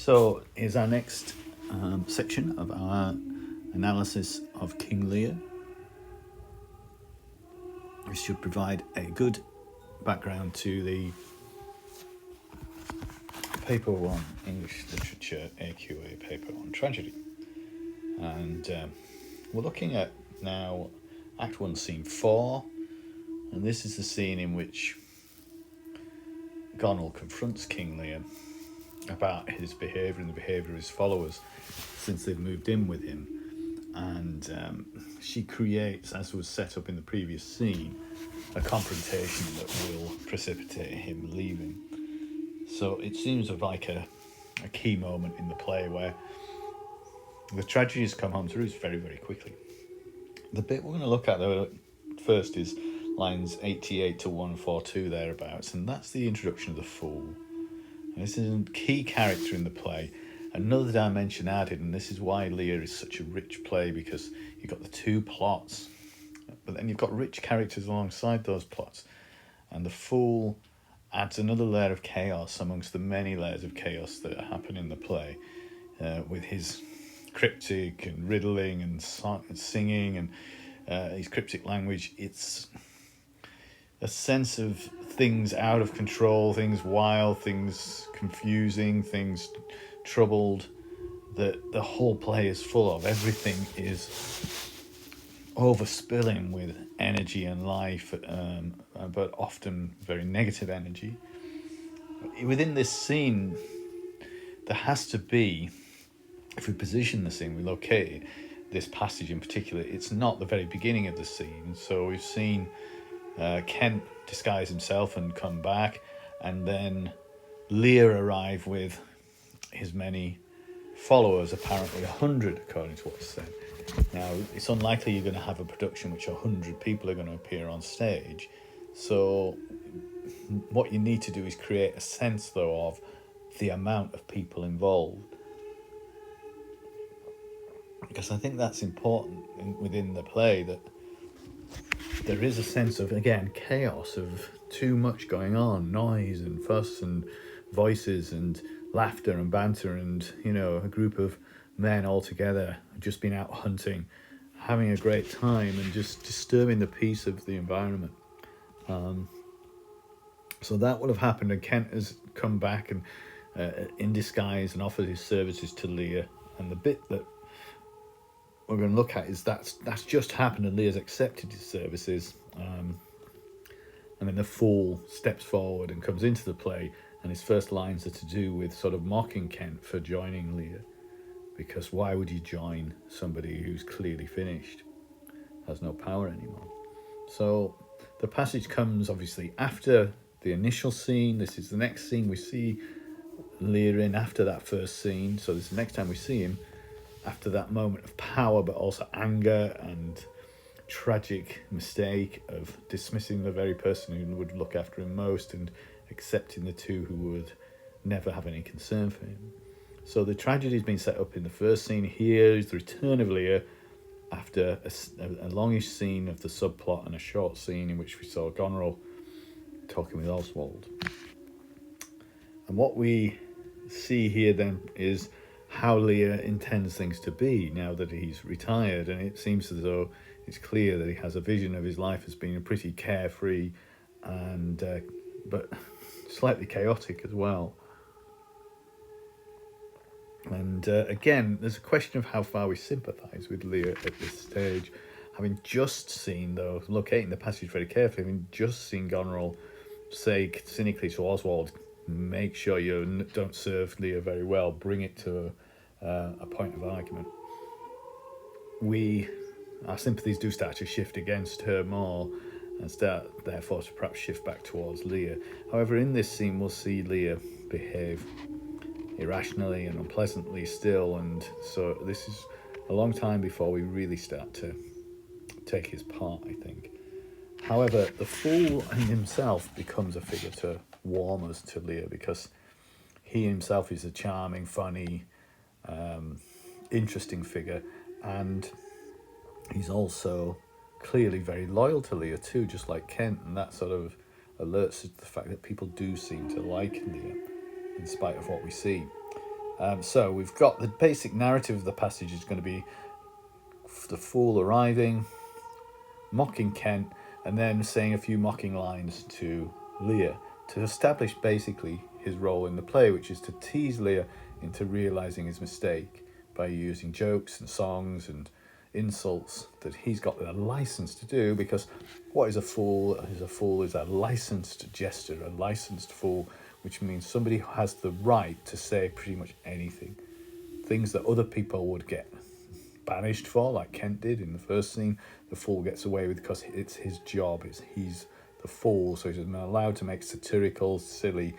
So here's our next section of our analysis of King Lear. This should provide a good background to the paper on English literature, AQA paper on tragedy. And we're looking at now Act 1, Scene 4. And this is the scene in which Goneril confronts King Lear about his behaviour and the behaviour of his followers since they've moved in with him. And she creates, as was set up in the previous scene, a confrontation that will precipitate him leaving. So it seems of like a key moment in the play where the tragedies come home to roost very, very quickly. The bit we're going to look at though first is lines 88 to 142 thereabouts, and that's the introduction of the Fool. And this is a key character in the play, another dimension added, and this is why Lear is such a rich play, because you've got the two plots, but then you've got rich characters alongside those plots, and the Fool adds another layer of chaos amongst the many layers of chaos that happen in the play, with his cryptic and riddling and singing and his cryptic language. It's a sense of things out of control, things wild, things confusing, things troubled, that the whole play is full of. Everything is overspilling with energy and life, but often very negative energy. Within this scene, there has to be, if we position the scene, we locate this passage in particular, it's not the very beginning of the scene. So we've seen Kent disguise himself and come back, and then Lear arrive with his many followers, apparently 100 according to what's said. Now, it's unlikely you're going to have a production which 100 people are going to appear on stage, so what you need to do is create a sense though of the amount of people involved, because I think that's important within the play, that there is a sense of, again, chaos, of too much going on, noise and fuss and voices and laughter and banter, and, you know, a group of men all together, just been out hunting, having a great time and just disturbing the peace of the environment. So that would have happened, and Kent has come back and in disguise and offered his services to Lear. And the bit that we're going to look at is that's just happened, and Lear's accepted his services. And then the Fool steps forward and comes into the play, and his first lines are to do with sort of mocking Kent for joining Lear, because why would you join somebody who's clearly finished, has no power anymore? So the passage comes obviously after the initial scene. This is the next scene we see Lear in after that first scene. So this is the next time we see him after that moment of power, but also anger and tragic mistake of dismissing the very person who would look after him most and accepting the two who would never have any concern for him. So the tragedy has been set up in the first scene. Here is the return of Lear after a longish scene of the subplot and a short scene in which we saw Goneril talking with Oswald. And what we see here then is how Lear intends things to be now that he's retired, and it seems as though it's clear that he has a vision of his life as being pretty carefree and but slightly chaotic as well. And again, there's a question of how far we sympathise with Lear at this stage, having just seen, though, locating the passage very carefully, having just seen Goneril say cynically to Oswald, make sure you don't serve Lear very well, bring it to a point of argument. Our sympathies do start to shift against her more, and start therefore to perhaps shift back towards Lear. However, in this scene we'll see Lear behave irrationally and unpleasantly still, and so this is a long time before we really start to take his part, I think. However, the Fool in himself becomes a figure to warm us to Lear, because he himself is a charming, funny, interesting figure, and he's also clearly very loyal to Lear too, just like Kent, and that sort of alerts us to the fact that people do seem to like Lear in spite of what we see. So we've got the basic narrative of the passage is going to be the fool arriving, mocking Kent, and then saying a few mocking lines to Lear to establish basically his role in the play, which is to tease Lear into realizing his mistake by using jokes and songs and insults that he's got a license to do, because what is a fool? A fool is a licensed jester, a licensed fool, which means somebody who has the right to say pretty much anything. Things that other people would get banished for, like Kent did in the first scene, the fool gets away with because it's his job. He's the fool, so he's allowed to make satirical, silly,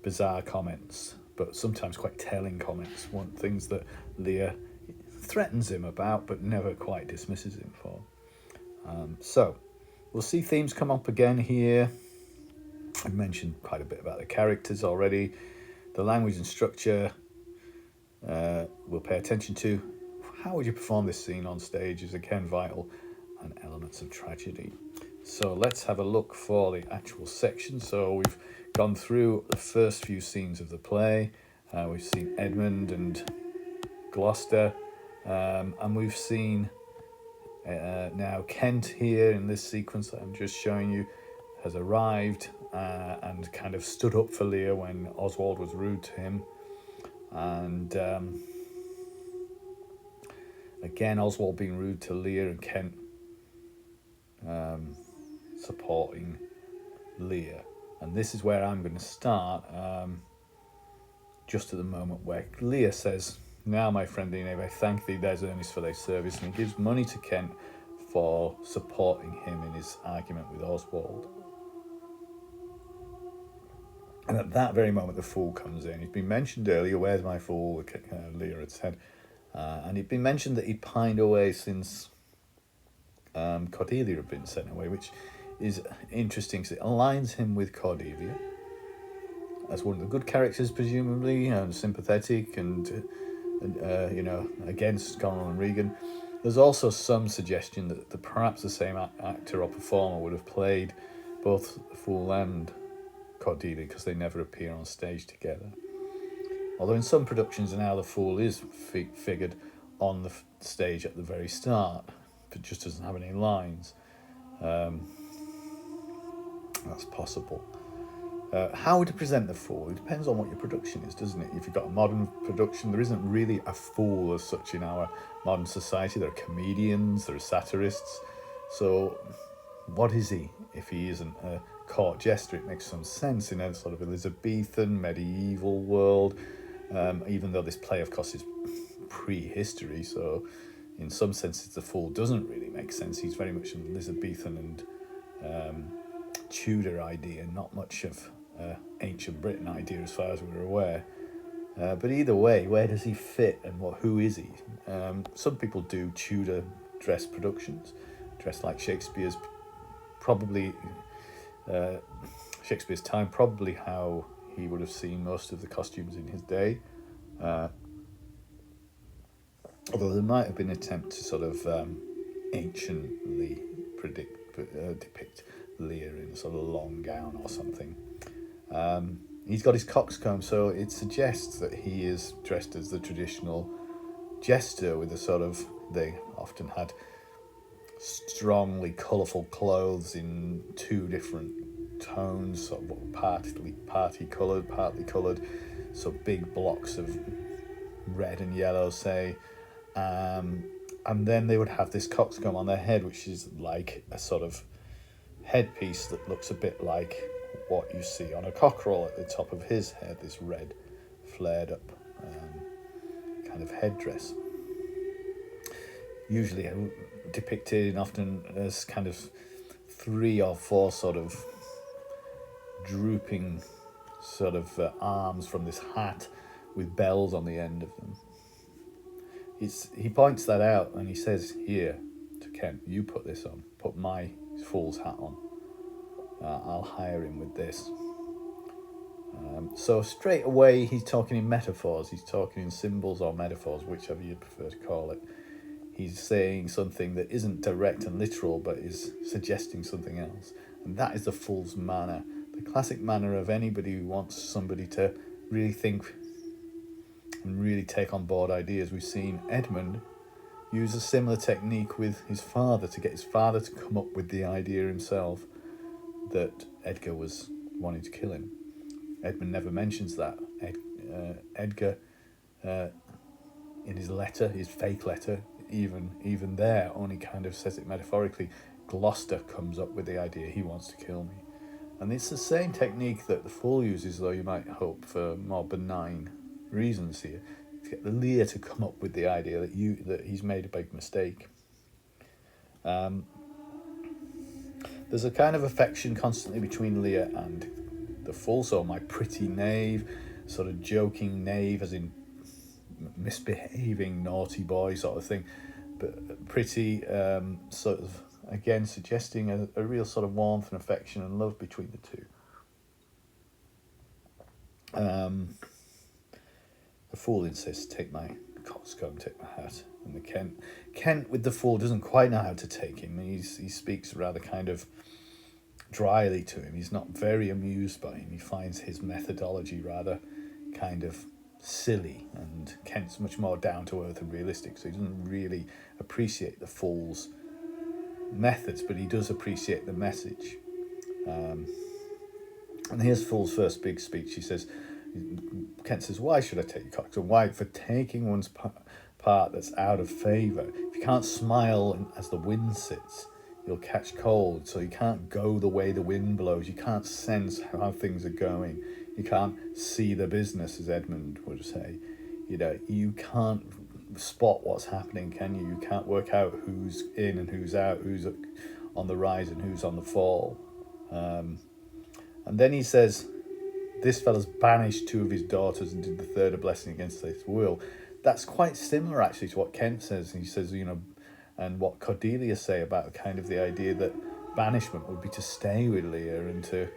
bizarre comments, but sometimes quite telling comments. One things that Lear threatens him about, but never quite dismisses him for. So we'll see themes come up again here. I've mentioned quite a bit about the characters already. The language and structure we'll pay attention to. How would you perform this scene on stage is again vital, and elements of tragedy. So let's have a look for the actual section. So we've gone through the first few scenes of the play. We've seen Edmund and Gloucester, and we've seen now Kent here in this sequence that I'm just showing you has arrived and kind of stood up for Lear when Oswald was rude to him. And again, Oswald being rude to Lear, and Kent supporting Lear. And this is where I'm going to start, just at the moment where Lear says, "Now, my friend Enave, I thank thee, there's earnest for thy service," and he gives money to Kent for supporting him in his argument with Oswald. And at that very moment, the fool comes in. He's been mentioned earlier, "Where's my fool?" Lear had said. And it'd been mentioned that he'd pined away since Cordelia had been sent away, which is interesting because it aligns him with Cordelia as one of the good characters, presumably, and sympathetic and against Connell and Regan. There's also some suggestion that perhaps the same actor or performer would have played both the fool and Cordelia, because they never appear on stage together. Although in some productions now the fool is figured on the stage at the very start, but just doesn't have any lines. That's possible. How to present the fool, it depends on what your production is, doesn't it? If you've got a modern production, there isn't really a fool as such in our modern society. There are comedians, there are satirists. So what is he if he isn't a court jester? It makes some sense in a sort of Elizabethan, medieval world, even though this play, of course, is prehistory, so in some senses the fool doesn't really make sense. He's very much an Elizabethan and Tudor idea, not much of ancient Britain idea as far as we're aware. But either way, where does he fit, and who is he? Some people do Tudor dress productions, dressed like Shakespeare's time, probably how he would have seen most of the costumes in his day. Although there might have been an attempt to sort of anciently depict Lear in a sort of long gown or something. He's got his coxcomb, so it suggests that he is dressed as the traditional jester with a sort of, they often had strongly colourful clothes in two different tones, sort of partly coloured, so big blocks of red and yellow, say, and then they would have this coxcomb on their head, which is like a sort of headpiece that looks a bit like what you see on a cockerel at the top of his head, this red flared up kind of headdress, usually depicted often as kind of 3 or 4 sort of drooping sort of arms from this hat with bells on the end of them. He points that out and he says, "Here, to Kent, you put this on, put my fool's hat on. I'll hire him with this." So straight away he's talking in metaphors, he's talking in symbols or metaphors, whichever you prefer to call it. He's saying something that isn't direct and literal, but is suggesting something else. And that is the fool's manner, the classic manner of anybody who wants somebody to really think and really take on board ideas. We've seen Edmund use a similar technique with his father to get his father to come up with the idea himself that Edgar was wanting to kill him. Edmund never mentions that. Edgar, in his letter, his fake letter, even there, only kind of says it metaphorically. Gloucester comes up with the idea, he wants to kill me. And it's the same technique that the Fool uses, though you might hope for more benign reasons here, to get the Lear to come up with the idea that he's made a big mistake. There's a kind of affection constantly between Lear and the Fool, so my pretty knave, sort of joking knave, as in misbehaving naughty boy sort of thing, but pretty, sort of, again, suggesting a real sort of warmth and affection and love between the two. The Fool insists, take my coxcomb, take my hat. And the Kent with the Fool doesn't quite know how to take him. He speaks rather kind of dryly to him. He's not very amused by him. He finds his methodology rather kind of silly, and Kent's much more down to earth and realistic, so he doesn't really appreciate the Fool's methods, but he does appreciate the message. And here's Fool's first big speech. He says, Kent says, why should I take your coxcomb? Why? For taking one's part that's out of favour. If you can't smile as the wind sits, you'll catch cold. So you can't go the way the wind blows. You can't sense how things are going. You can't see the business, as Edmund would say. You know, you can't spot what's happening, can you? You can't work out who's in and who's out, who's on the rise and who's on the fall. And then he says, this fellow's banished 2 of his daughters and did the third a blessing against his will. That's quite similar, actually, to what Kent says. He says, you know, and what Cordelia say about kind of the idea that banishment would be to stay with Lear and to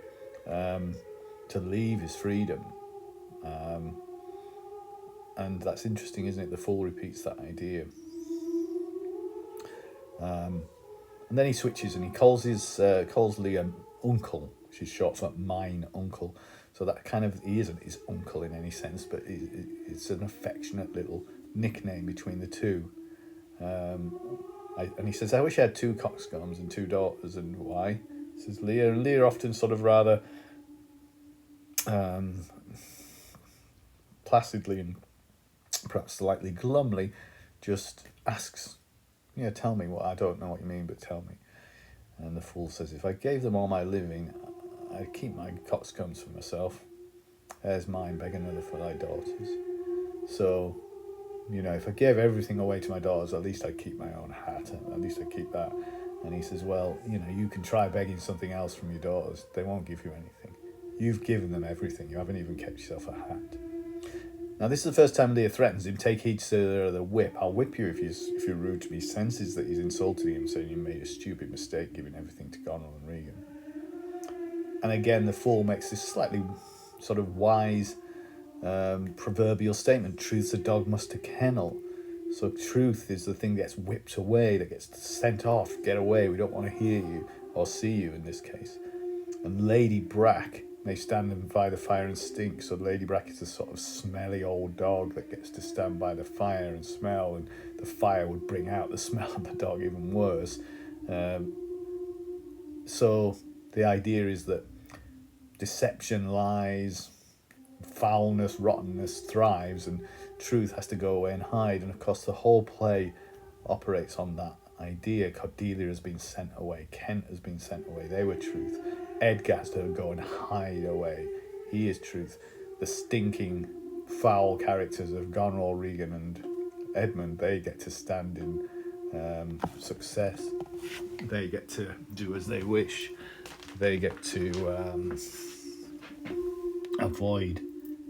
leave his freedom. And that's interesting, isn't it? The Fool repeats that idea. And then he switches and he calls Lear uncle, which is short for mine uncle. So that kind of, he isn't his uncle in any sense, but it's an affectionate little nickname between the two. And he says, I wish I had 2 coxcombs and 2 daughters, and why? He says Lear, and Lear often sort of rather placidly and perhaps slightly glumly just asks, yeah, tell me what, I don't know what you mean, but tell me. And the Fool says, if I gave them all my living, I'd keep my coxcombs for myself. There's mine, beg another for thy daughters. So, you know, if I gave everything away to my daughters, at least I'd keep my own hat, at least I'd keep that. And he says, well, you know, you can try begging something else from your daughters. They won't give you anything. You've given them everything. You haven't even kept yourself a hat. Now, this is the first time Lear threatens him. Take heed, sir, the whip. I'll whip you if you're rude to me. He senses that he's insulted him, saying you made a stupid mistake giving everything to Goneril and Regan. And again, the Fool makes this slightly sort of wise proverbial statement. Truth's a dog must to kennel. So truth is the thing that gets whipped away, that gets sent off. Get away, we don't want to hear you or see you in this case. And Lady Brack may stand by the fire and stink. So Lady Brack is a sort of smelly old dog that gets to stand by the fire and smell, and the fire would bring out the smell of the dog even worse. So the idea is that deception, lies, foulness, rottenness thrives, and truth has to go away and hide. And of course the whole play operates on that idea. Cordelia has been sent away, Kent has been sent away, they were truth. Edgar has to go and hide away, he is truth. The stinking foul characters of Goneril, Regan and Edmund, they get to stand in success. They get to do as they wish. They get to avoid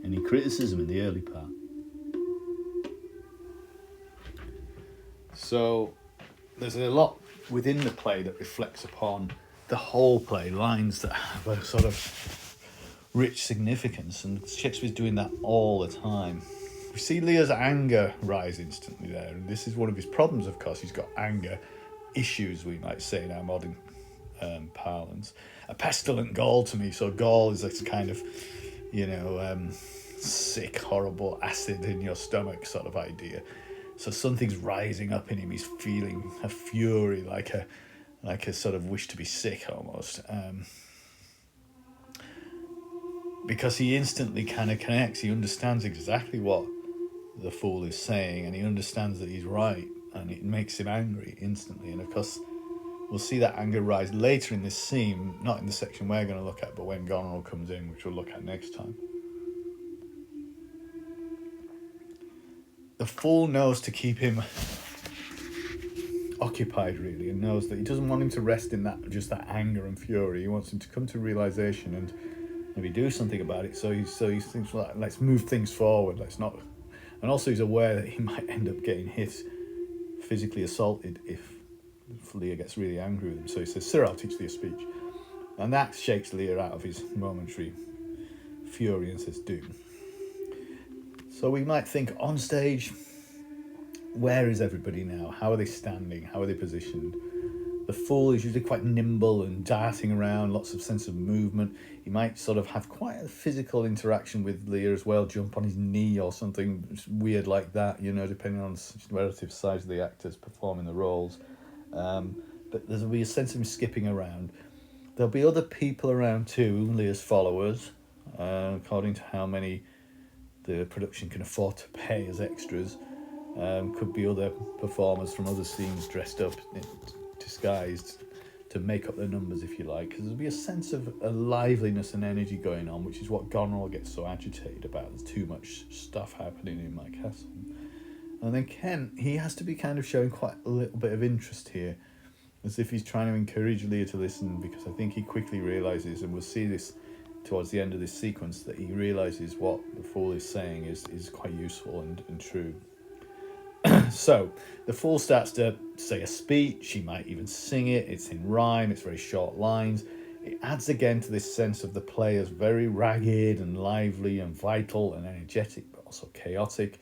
any criticism in the early part. So there's a lot within the play that reflects upon the whole play, lines that have a sort of rich significance, and Shakespeare's doing that all the time. We see Lear's anger rise instantly there, and this is one of his problems, of course. He's got anger issues, we might say in our modern parlance. A pestilent gall to me. So gall is this kind of sick, horrible acid in your stomach sort of idea. So something's rising up in him. He's feeling a fury, like a sort of wish to be sick almost. Because he instantly kind of connects. He understands exactly what the fool is saying, and he understands that he's right, and it makes him angry instantly. And of course, we'll see that anger rise later in this scene, not in the section we're going to look at, but when Goneril comes in, which we'll look at next time. The fool knows to keep him occupied, really, and knows that he doesn't want him to rest in that anger and fury. He wants him to come to realization and maybe do something about it. So he thinks, like, let's move things forward. Let's not. And also, he's aware that he might end up getting hit, physically assaulted, if Lear gets really angry with him. So he says, "Sir, I'll teach thee a speech," and that shakes Lear out of his momentary fury and says, "Do." So we might think, on stage, where is everybody now? How are they standing? How are they positioned? The fool is usually quite nimble and darting around, lots of sense of movement. He might sort of have quite a physical interaction with Lear as well, jump on his knee or something weird like that, depending on the relative size of the actors performing the roles. But there'll be a sense of him skipping around. There'll be other people around too, Lear's followers, according to how many the production can afford to pay as extras. Could be other performers from other scenes dressed up, disguised, to make up their numbers, if you like. Because there'll be a sense of a liveliness and energy going on, which is what Goneril gets so agitated about. There's too much stuff happening in my castle. And then Kent, he has to be kind of showing quite a little bit of interest here, as if he's trying to encourage Lear to listen, because I think he quickly realises, and we'll see this towards the end of this sequence, that he realises what the fool is saying is quite useful and true. So the fool starts to say a speech. He might even sing it. It's in rhyme. It's very short lines. It adds again to this sense of the play as very ragged and lively and vital and energetic, but also chaotic.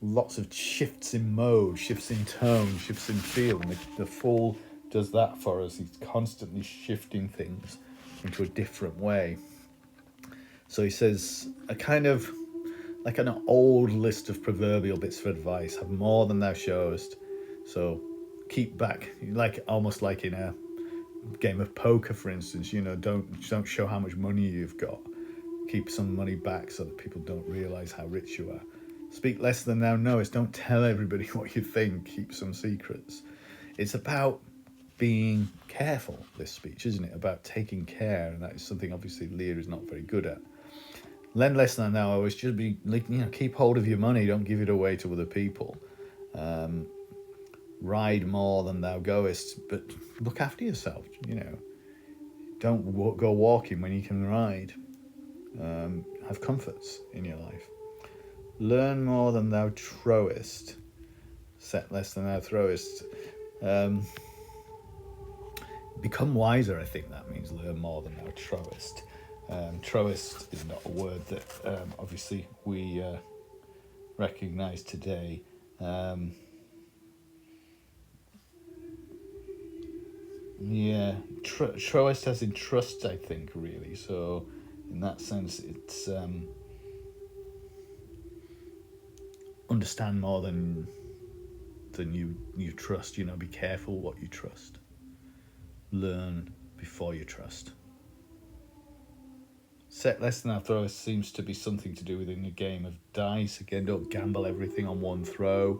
Lots of shifts in mode, shifts in tone, shifts in feel, and the fool does that for us. He's constantly shifting things into a different way. So he says a kind of like an old list of proverbial bits of advice: have more than thou showest. So keep back, almost like in a game of poker, for instance. Don't show how much money you've got. Keep some money back so that people don't realise how rich you are. Speak less than thou knowest. Don't tell everybody what you think. Keep some secrets. It's about being careful, this speech, isn't it? About taking care, and that is something obviously Lear is not very good at. Lend less than thou owest. Just be, keep hold of your money. Don't give it away to other people. Ride more than thou goest, but look after yourself. Don't go walking when you can ride. Have comforts in your life. Learn more than thou trowest. Set less than thou throwest. Become wiser, I think that means learn more than thou trowest. Trowest is not a word that obviously we recognise today. Trowest as in trust, I think, really. So in that sense, it's understand more than you trust. Be careful what you trust. Learn before you trust. Set less than thou throwest seems to be something to do within a game of dice. Again, don't gamble everything on one throw.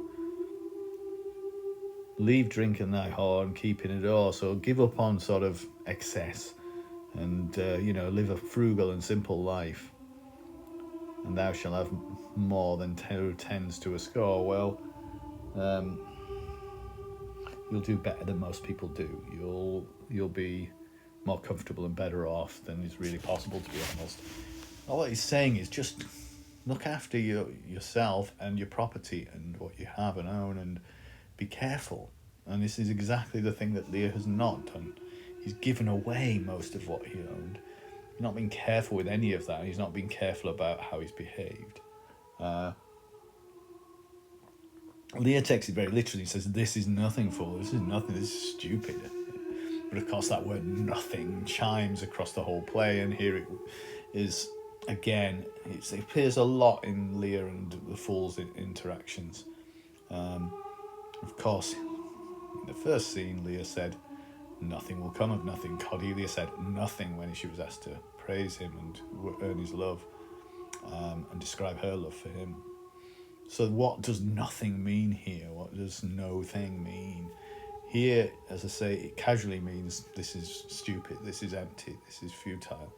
Leave drink in thy horn, keep in a door. So give up on sort of excess, and live a frugal and simple life. And thou shalt have more than 2 tens to a score. Well, you'll do better than most people do. You'll be more comfortable and better off than is really possible, to be honest. All that he's saying is just look after yourself and your property and what you have and own, and be careful. And this is exactly the thing that Lear has not done. He's given away most of what he owned. He's not been careful with any of that. He's not been careful about how he's behaved. Lear takes it very literally. He says, "This is nothing, fool. This is nothing. This is stupid." But of course that word nothing chimes across the whole play, and here it is again, it appears a lot in Lear and the Fool's interactions. Of course, in the first scene, Lear said, "Nothing will come of nothing." Cordelia said nothing when she was asked to praise him and earn his love, and describe her love for him. So what does nothing mean here? What does no thing mean? Here, as I say, it casually means this is stupid, this is empty, this is futile.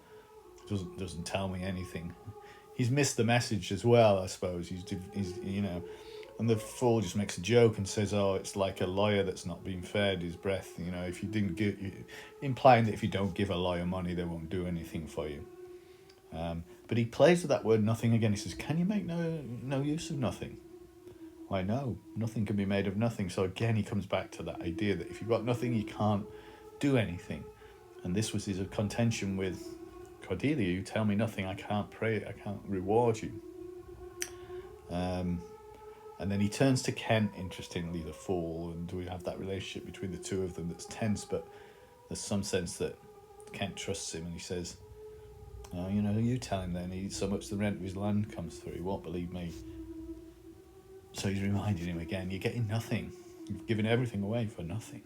It doesn't tell me anything. He's missed the message as well, I suppose. He's and the Fool just makes a joke and says, "Oh, it's like a lawyer that's not been fed his breath. If you didn't give," implying that if you don't give a lawyer money, they won't do anything for you. But he plays with that word nothing again. He says, "Can you make no use of nothing?" Why, no, nothing can be made of nothing. So again, he comes back to that idea that if you've got nothing, you can't do anything. And this was his contention with Cordelia. You tell me nothing, I can't pray, I can't reward you. And then he turns to Kent, interestingly, the Fool, and we have that relationship between the two of them that's tense, but there's some sense that Kent trusts him, and he says, "Oh, you tell him then, so much the rent of his land comes through, he won't believe me." So he's reminding him again, you're getting nothing. You've given everything away for nothing.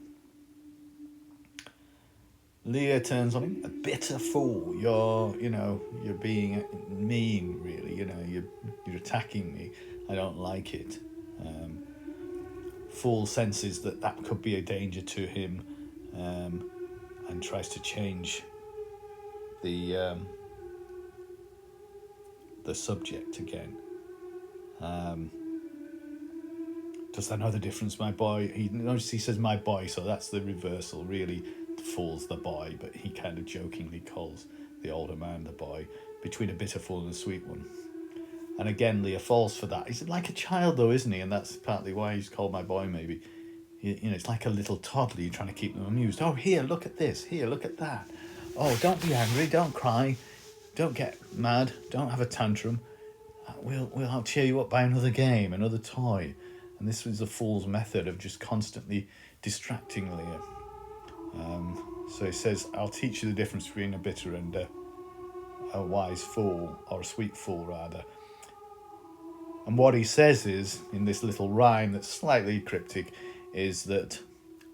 Lear turns on him, "A bitter fool. You're being mean, really. You're attacking me. I don't like it." Fool senses that could be a danger to him, and tries to change the subject again. Does that know the difference, my boy? He says my boy, so that's the reversal. Really, the Fool's the boy, but he kind of jokingly calls the older man the boy, between a bitter fool and a sweet one. And again, Lear falls for that. He's like a child, though, isn't he? And that's partly why he's called my boy, maybe. It's like a little toddler. You're trying to keep them amused. "Oh, here, look at this. Here, look at that. Oh, don't be angry. Don't cry. Don't get mad. Don't have a tantrum. I'll cheer you up by another game, another toy." And this was the Fool's method of just constantly distracting Lear. So he says, "I'll teach you the difference between a bitter and a wise fool, or a sweet fool, rather." And what he says is, in this little rhyme that's slightly cryptic, is that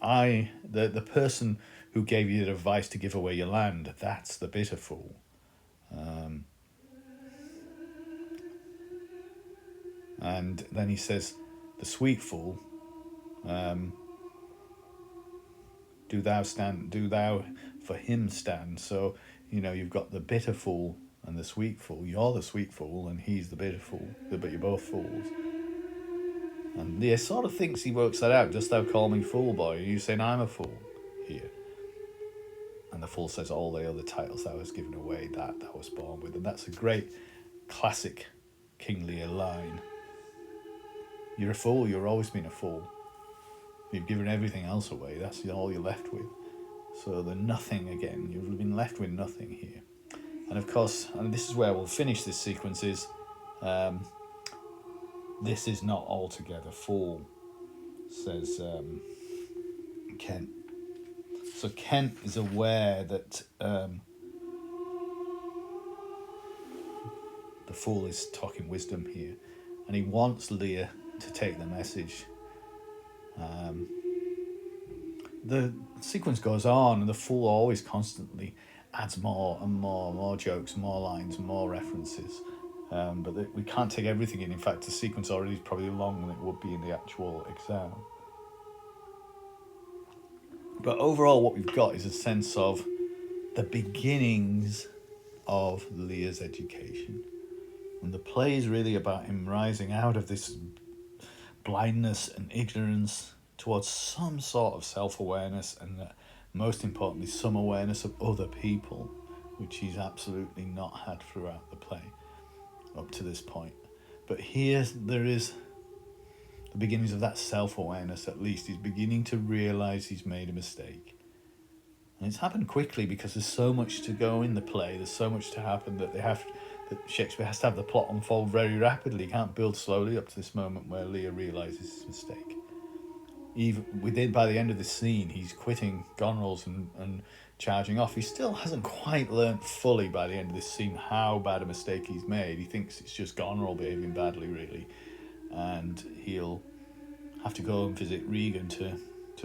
the person who gave you the advice to give away your land, that's the bitter fool. And then he says, "The sweet fool, do thou for him stand." So, you've got the bitter fool and the sweet fool. You're the sweet fool and he's the bitter fool, but you're both fools. And he sort of thinks he works that out. "Dost thou call me fool, boy? Are you saying I'm a fool here?" And the Fool says, "All the other titles thou hast given away, that thou wast born with." And that's a great classic King Lear line. You're a fool, you've always been a fool. You've given everything else away, that's all you're left with. So the nothing again, you've been left with nothing here. And of course, and this is where we'll finish this sequence, is "This is not altogether fool," says Kent. So Kent is aware that the Fool is talking wisdom here, and he wants Lear to take the message. The sequence goes on, and the Fool always constantly adds more and more jokes, more lines, more references. But we can't take everything in. In fact, the sequence already is probably longer than it would be in the actual exam. But overall, what we've got is a sense of the beginnings of Lear's education. And the play is really about him rising out of this blindness and ignorance towards some sort of self-awareness, and most importantly, some awareness of other people, which he's absolutely not had throughout the play up to this point. But here there is the beginnings of that self-awareness. At least he's beginning to realise he's made a mistake. And it's happened quickly because there's so much to go in the play, there's so much to happen that Shakespeare has to have the plot unfold very rapidly. He can't build slowly up to this moment where Lear realises his mistake. By the end of this scene, he's quitting Goneril's and charging off. He still hasn't quite learnt fully by the end of this scene how bad a mistake he's made. He thinks it's just Goneril behaving badly, really, and he'll have to go and visit Regan to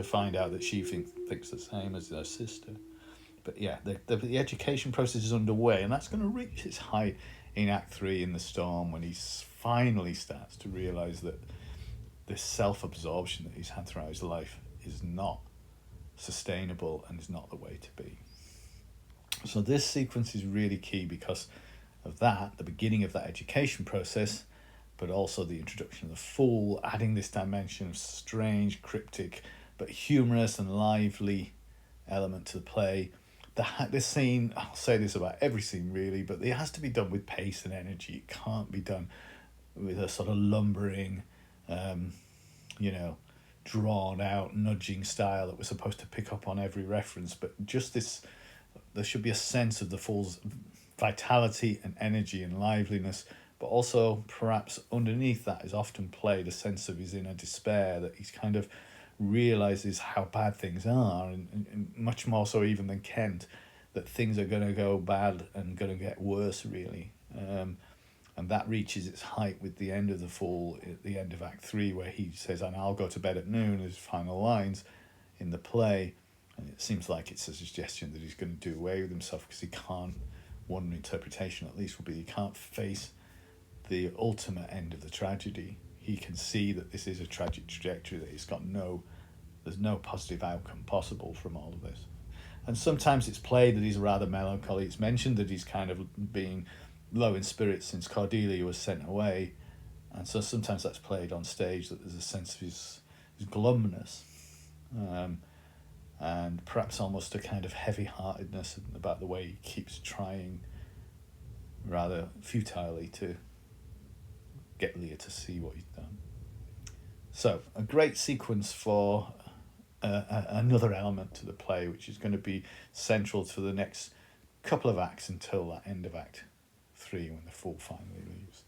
find out that she thinks the same as her sister. But yeah, the education process is underway, and that's going to reach its height in Act 3 in the storm, when he finally starts to realise that this self-absorption that he's had throughout his life is not sustainable and is not the way to be. So this sequence is really key because of that, the beginning of that education process, but also the introduction of the Fool, adding this dimension of strange, cryptic, but humorous and lively element to the play. This scene, I'll say this about every scene really, but it has to be done with pace and energy. It can't be done with a sort of lumbering, drawn out, nudging style that we're supposed to pick up on every reference. But just this, there should be a sense of the Fool's vitality and energy and liveliness, but also perhaps underneath that is often played a sense of his inner despair, that he's kind of realizes how bad things are, and much more so even than Kent, that things are going to go bad and going to get worse, really. And that reaches its height with the end of the Fool at the end of Act 3, where he says, "And I'll go to bed at noon," his final lines in the play. And it seems like it's a suggestion that he's going to do away with himself, because he can't, one interpretation at least would be, he can't face the ultimate end of the tragedy. He can see that this is a tragic trajectory, that there's no positive outcome possible from all of this. And sometimes it's played that he's rather melancholy. It's mentioned that he's kind of being low in spirits since Cordelia was sent away, and so sometimes that's played on stage, that there's a sense of his glumness, and perhaps almost a kind of heavy-heartedness about the way he keeps trying rather futilely to get Lear to see what he's done. So a great sequence for another element to the play, which is going to be central to the next couple of acts until that end of Act 3, when the Fool finally leaves.